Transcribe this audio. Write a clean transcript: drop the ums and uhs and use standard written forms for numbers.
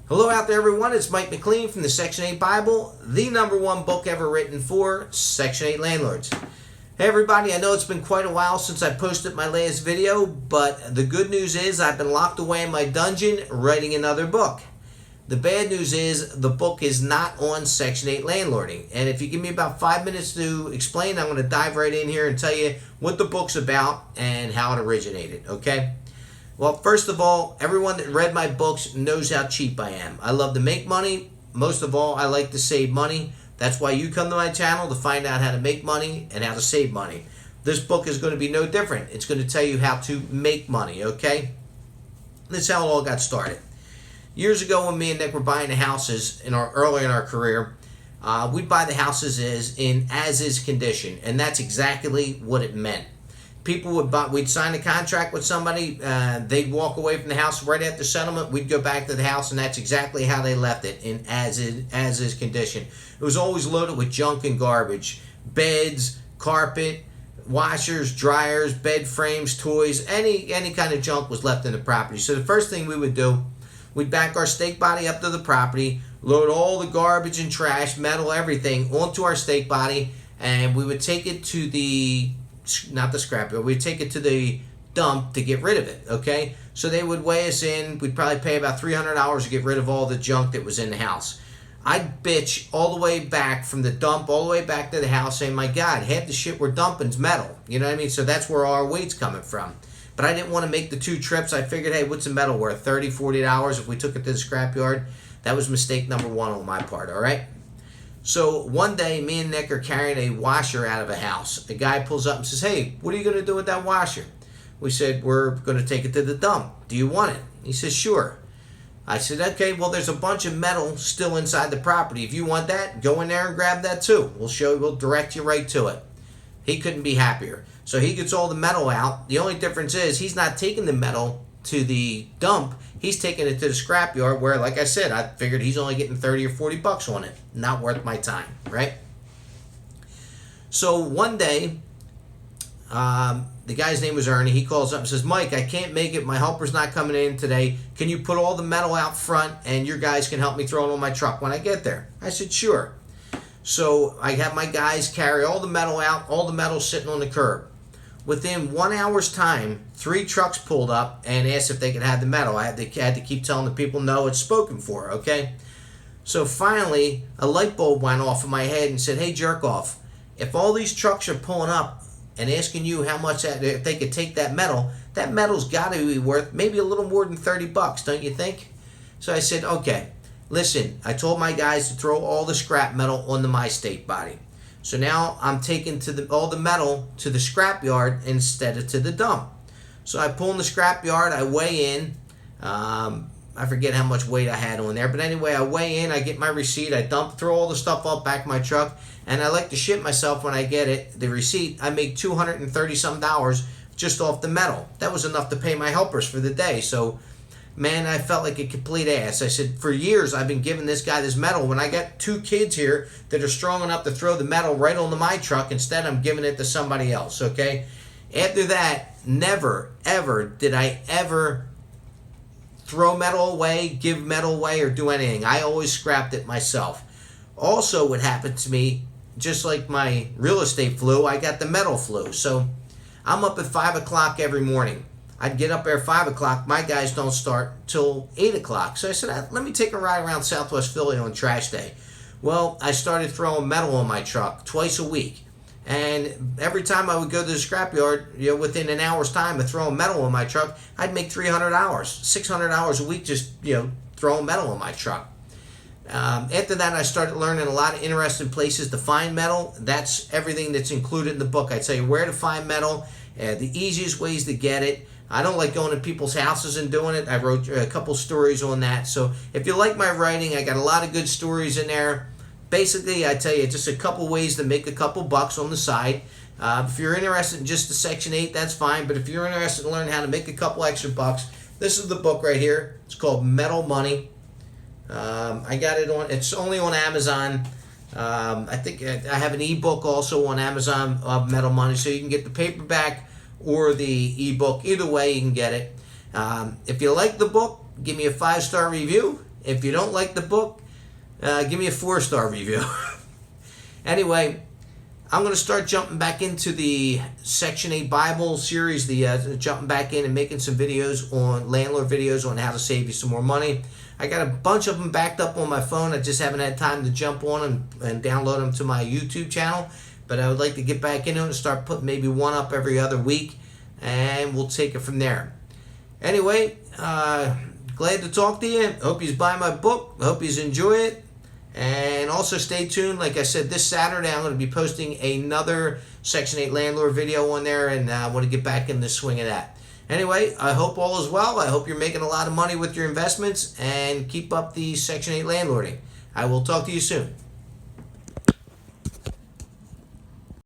Hello out there everyone, it's Mike McLean from the Section 8 Bible, the #1 book ever written for Section 8 landlords. Hey everybody, I know it's been quite a while since I posted my latest video, but the good news is I've been locked away in my dungeon writing another book. The bad news is the book is not on Section 8 landlording, and if you give me about 5 minutes to explain, I'm going to dive right in here and tell you what the book's about and how it originated, okay? Well, first of all, everyone that read my books knows how cheap I am. I love to make money. Most of all, I like to save money. That's why you come to my channel, to find out how to make money and how to save money. This book is going to be no different. It's going to tell you how to make money, okay? That's how it all got started. Years ago when me and Nick were buying the houses early in our career, we'd buy the houses in as-is condition, and that's exactly what it meant. People we'd sign a contract with somebody, they'd walk away from the house right after settlement, we'd go back to the house, and that's exactly how they left it, in as-is condition. It was always loaded with junk and garbage. Beds, carpet, washers, dryers, bed frames, toys, any kind of junk was left in the property. So the first thing we would do, we'd back our stake body up to the property, load all the garbage and trash, metal, everything onto our stake body, and we would take it to not the scrapyard, we'd take it to the dump to get rid of it, okay? So they would weigh us in. We'd probably pay about $300 to get rid of all the junk that was in the house. I'd bitch all the way back from the dump all the way back to the house saying, my God, half the shit we're dumping's metal. You know what I mean? So that's where our weight's coming from. But I didn't want to make the 2 trips. I figured, hey, what's the metal worth? $30, $40 if we took it to the scrapyard. That was mistake number 1 on my part, all right? So one day, me and Nick are carrying a washer out of a house. The guy pulls up and says, hey, what are you going to do with that washer? We said, we're going to take it to the dump. Do you want it? He says, sure. I said, okay, well, there's a bunch of metal still inside the property. If you want that, go in there and grab that too. We'll direct you right to it. He couldn't be happier. So he gets all the metal out. The only difference is he's not taking the metal to the dump. He's taking it to the scrapyard where, like I said, I figured he's only getting 30 or 40 bucks on it. Not worth my time, right? So one day, the guy's name was Ernie. He calls up and says, Mike, I can't make it. My helper's not coming in today. Can you put all the metal out front and your guys can help me throw it on my truck when I get there? I said, sure. So I have my guys carry all the metal out, all the metal sitting on the curb. Within 1 hour's time, 3 trucks pulled up and asked if they could have the metal. I had to keep telling the people, no, it's spoken for, okay? So finally, a light bulb went off in my head and said, hey, jerk off, if all these trucks are pulling up and asking you how much if they could take that metal's got to be worth maybe a little more than 30 bucks, don't you think? So I said, okay, listen, I told my guys to throw all the scrap metal onto my stake body. So now I'm taking all the metal to the scrapyard instead of to the dump. So I pull in the scrapyard, I weigh in. I forget how much weight I had on there, but anyway, I weigh in, I get my receipt, I throw all the stuff up back in my truck, and I like to shit myself when I get it, the receipt. I make $230 just off the metal. That was enough to pay my helpers for the day. So, man, I felt like a complete ass. I said, for years I've been giving this guy this metal. When I got 2 kids here that are strong enough to throw the metal right onto my truck, instead I'm giving it to somebody else, okay? After that, never, ever did I ever throw metal away, give metal away, or do anything. I always scrapped it myself. Also, what happened to me, just like my real estate flu, I got the metal flu. So I'm up at 5 o'clock every morning. I'd get up there at 5 o'clock. My guys don't start till 8 o'clock. So I said, let me take a ride around Southwest Philly on trash day. Well, I started throwing metal on my truck twice a week. And every time I would go to the scrapyard, within an hour's time of throwing metal on my truck, I'd make $300, $600 a week just, throwing metal on my truck. After that, I started learning a lot of interesting places to find metal. That's everything that's included in the book. I tell you where to find metal, the easiest ways to get it. I don't like going to people's houses and doing it. I wrote a couple stories on that. So if you like my writing, I got a lot of good stories in there. Basically, I tell you, just a couple ways to make a couple bucks on the side. If you're interested in just the Section 8, that's fine. But if you're interested in learning how to make a couple extra bucks, this is the book right here. It's called Metal Money. I got it it's only on Amazon. I think I have an ebook also on Amazon of Metal Money, so you can get the paperback or the ebook. Either way, you can get it. If you like the book, give me a 5-star review. If you don't like the book, give me a 4-star review. Anyway, I'm going to start jumping back into the Section 8 Bible series, jumping back in and making some videos on landlord videos on how to save you some more money. I got a bunch of them backed up on my phone. I just haven't had time to jump on them and download them to my YouTube channel. But I would like to get back into it and start putting maybe one up every other week. And we'll take it from there. Anyway, glad to talk to you. Hope you buy my book. Hope you enjoy it. And also stay tuned. Like I said, this Saturday I'm going to be posting another Section 8 landlord video on there, and I want to get back in the swing of that. Anyway, I hope all is well. I hope you're making a lot of money with your investments, and keep up the Section 8 landlording. I will talk to you soon.